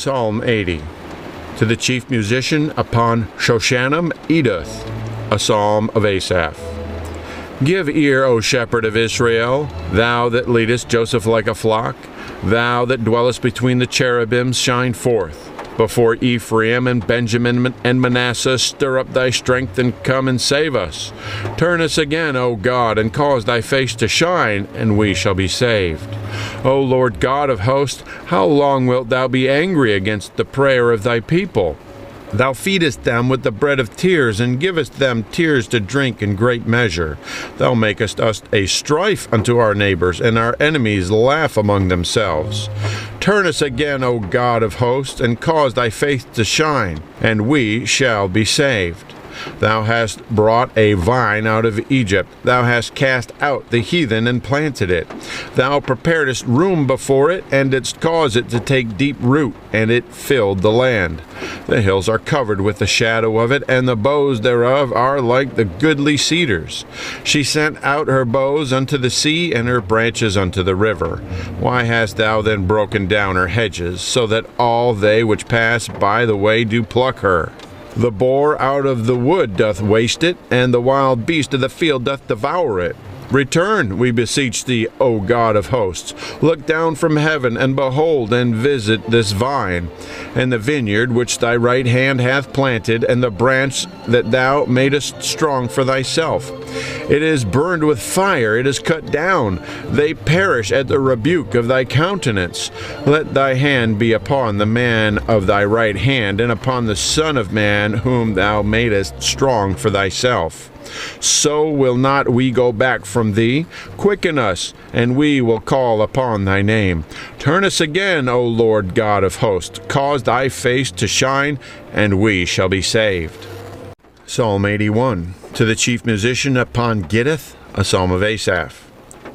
Psalm 80. To the chief musician upon Shoshannimeduth, a psalm of Asaph. Give ear, O shepherd of Israel, thou that leadest Joseph like a flock, thou that dwellest between the cherubims, shine forth. Before Ephraim and Benjamin and Manasseh, stir up thy strength and come and save us. Turn us again, O God, and cause thy face to shine, and we shall be saved. O Lord God of hosts, how long wilt thou be angry against the prayer of thy people? Thou feedest them with the bread of tears, and givest them tears to drink in great measure. Thou makest us a strife unto our neighbours, and our enemies laugh among themselves. Turn us again, O God of hosts, and cause thy face to shine, and we shall be saved. Thou hast brought a vine out of Egypt. Thou hast cast out the heathen and planted it. Thou preparedst room before it, and didst cause it to take deep root, and it filled the land. The hills are covered with the shadow of it, and the boughs thereof are like the goodly cedars. She sent out her boughs unto the sea, and her branches unto the river. Why hast thou then broken down her hedges, so that all they which pass by the way do pluck her? The boar out of the wood doth waste it, and the wild beast of the field doth devour it. Return, we beseech thee, O God of hosts. Look down from heaven, and behold, and visit this vine, and the vineyard which thy right hand hath planted, and the branch that thou madest strong for thyself. It is burned with fire, it is cut down. They perish at the rebuke of thy countenance. Let thy hand be upon the man of thy right hand, and upon the Son of Man, whom thou madest strong for thyself. So will not we go back from thee. Quicken us, and we will call upon thy name. Turn us again, O Lord God of hosts. Cause thy face to shine, and we shall be saved. Psalm 81. To the chief musician upon Gittith, a psalm of Asaph.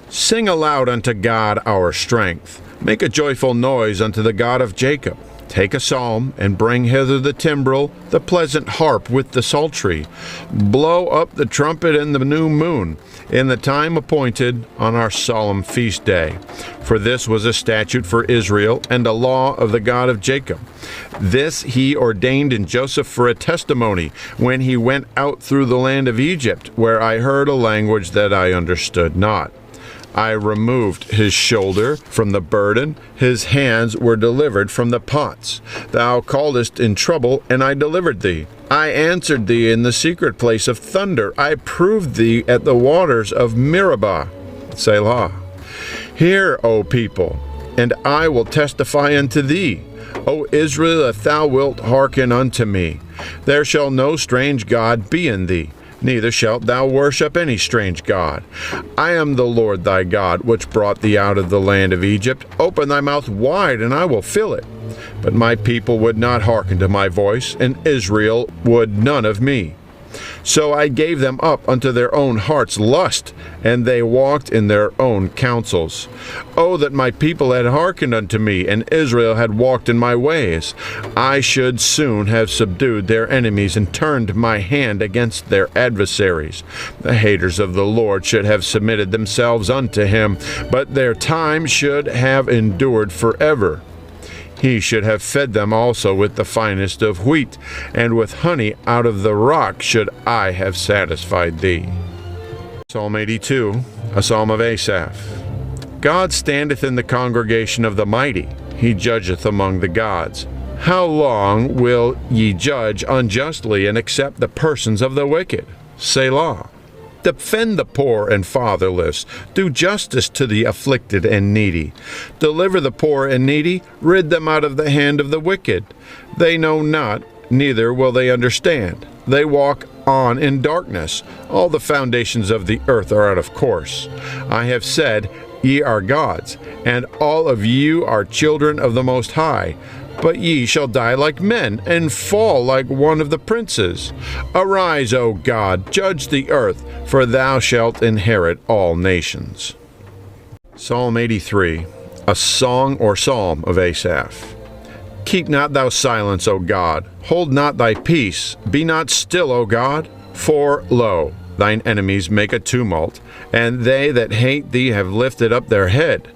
Sing aloud unto God our strength. Make a joyful noise unto the God of Jacob. Take a psalm, and bring hither the timbrel, the pleasant harp with the psaltery. Blow up the trumpet in the new moon, in the time appointed on our solemn feast day. For this was a statute for Israel, and a law of the God of Jacob. This he ordained in Joseph for a testimony, when he went out through the land of Egypt, where I heard a language that I understood not. I removed his shoulder from the burden, his hands were delivered from the pots. Thou calledst in trouble, and I delivered thee. I answered thee in the secret place of thunder. I proved thee at the waters of Meribah. Selah. Hear, O people, and I will testify unto thee. O Israel, if thou wilt hearken unto me, there shall no strange god be in thee. Neither shalt thou worship any strange god. I am the Lord thy God, which brought thee out of the land of Egypt. Open thy mouth wide, and I will fill it. But my people would not hearken to my voice, and Israel would none of me. So I gave them up unto their own heart's lust, and they walked in their own counsels. Oh, that my people had hearkened unto me, and Israel had walked in my ways. I should soon have subdued their enemies, and turned my hand against their adversaries. The haters of the Lord should have submitted themselves unto him, but their time should have endured forever. He should have fed them also with the finest of wheat, and with honey out of the rock should I have satisfied thee. Psalm 82, a psalm of Asaph. God standeth in the congregation of the mighty. He judgeth among the gods. How long will ye judge unjustly, and accept the persons of the wicked? Selah. Defend the poor and fatherless. Do justice to the afflicted and needy. Deliver the poor and needy. Rid them out of the hand of the wicked. They know not, neither will they understand. They walk on in darkness. All the foundations of the earth are out of course. I have said, ye are gods, and all of you are children of the Most High. But ye shall die like men, and fall like one of the princes. Arise, O God, judge the earth, for thou shalt inherit all nations. Psalm 83, a song or psalm of Asaph. Keep not thou silence, O God. Hold not thy peace. Be not still, O God. For, lo, thine enemies make a tumult, and they that hate thee have lifted up their head.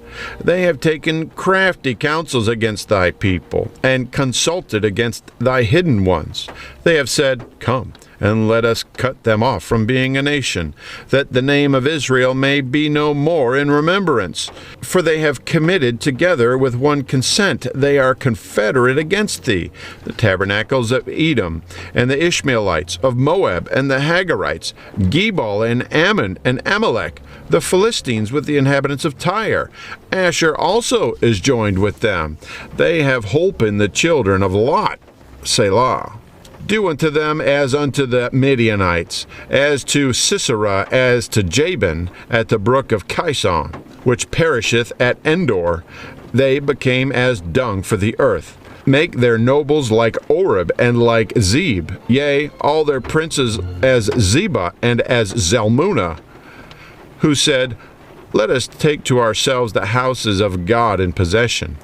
They have taken crafty counsels against thy people, and consulted against thy hidden ones. They have said, Come, and let us cut them off from being a nation, that the name of Israel may be no more in remembrance. For they have committed together with one consent, they are confederate against thee, the tabernacles of Edom, and the Ishmaelites of Moab, and the Hagarites, Gebal, and Ammon, and Amalek, the Philistines with the inhabitants of Tyre. Asher also is joined with them. They have holpen the children of Lot. Selah. Do unto them as unto the Midianites, as to Sisera, as to Jabin at the brook of Kison, which perisheth at Endor. They became as dung for the earth. Make their nobles like Oreb and like Zeb, yea, all their princes as Zebah and as Zalmunna, who said, Let us take to ourselves the houses of God in possession.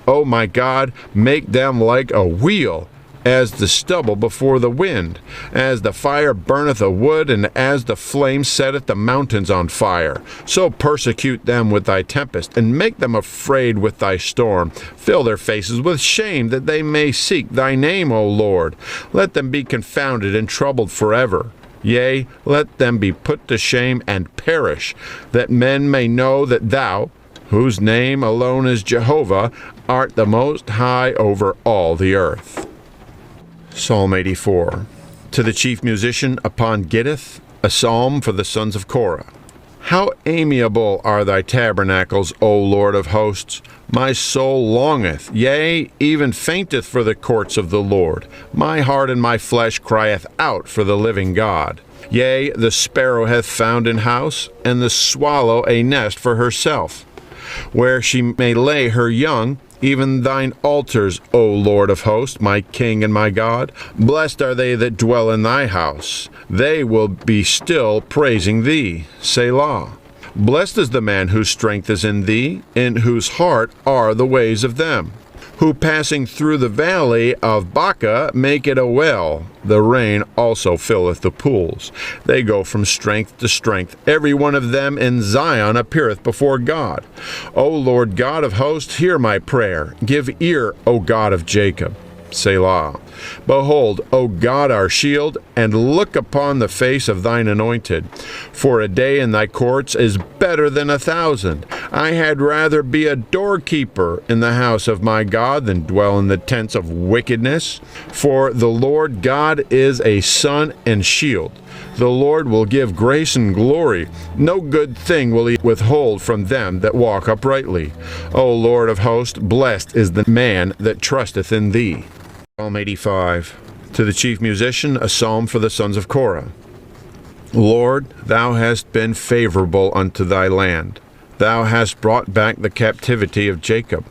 O my God, make them like a wheel, as the stubble before the wind, as the fire burneth a wood, and as the flame setteth the mountains on fire. So persecute them with thy tempest, and make them afraid with thy storm. Fill their faces with shame, that they may seek thy name, O Lord. Let them be confounded and troubled forever. Yea, let them be put to shame and perish, that men may know that thou, whose name alone is Jehovah, art the most high over all the earth. Psalm 84. To the chief musician upon Gittith, a psalm for the sons of Korah. How amiable are thy tabernacles, O Lord of hosts! My soul longeth, yea, even fainteth for the courts of the Lord. My heart and my flesh crieth out for the living God. Yea, the sparrow hath found an house, and the swallow a nest for herself, where she may lay her young, even thine altars, O Lord of hosts, my King and my God. Blessed are they that dwell in thy house. They will be still praising thee. Selah. Blessed is the man whose strength is in thee, in whose heart are the ways of them, who passing through the valley of Baca make it a well. The rain also filleth the pools. They go from strength to strength. Every one of them in Zion appeareth before God. O Lord God of hosts, hear my prayer. Give ear, O God of Jacob. Selah. Behold, O God, our shield, and look upon the face of thine anointed. For a day in thy courts is better than 1,000. I had rather be a doorkeeper in the house of my God than dwell in the tents of wickedness. For the Lord God is a sun and shield. The Lord will give grace and glory. No good thing will he withhold from them that walk uprightly. O Lord of hosts, blessed is the man that trusteth in thee. Psalm 85. To the chief musician, a psalm for the sons of Korah. Lord, thou hast been favorable unto thy land. Thou hast brought back the captivity of Jacob.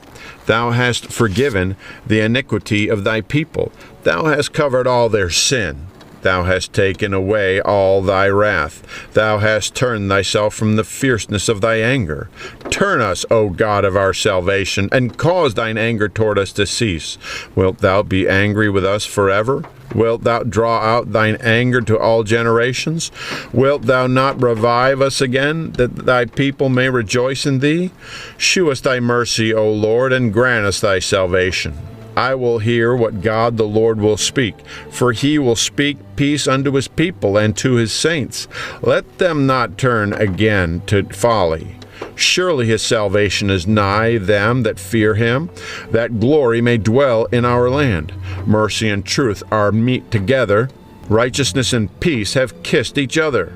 Thou hast forgiven the iniquity of thy people. Thou hast covered all their sin. Thou hast taken away all thy wrath. Thou hast turned thyself from the fierceness of thy anger. Turn us, O God of our salvation, and cause thine anger toward us to cease. Wilt thou be angry with us forever? Wilt thou draw out thine anger to all generations? Wilt thou not revive us again, that thy people may rejoice in thee? Shew us thy mercy, O Lord, and grant us thy salvation. I will hear what God the Lord will speak, for he will speak peace unto his people and to his saints. Let them not turn again to folly. Surely his salvation is nigh them that fear him, that glory may dwell in our land. Mercy and truth are meet together. Righteousness and peace have kissed each other.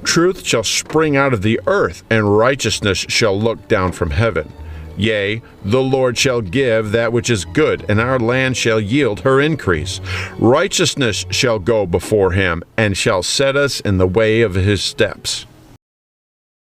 Truth shall spring out of the earth, and righteousness shall look down from heaven. Yea, the Lord shall give that which is good, and our land shall yield her increase. Righteousness shall go before him, and shall set us in the way of his steps.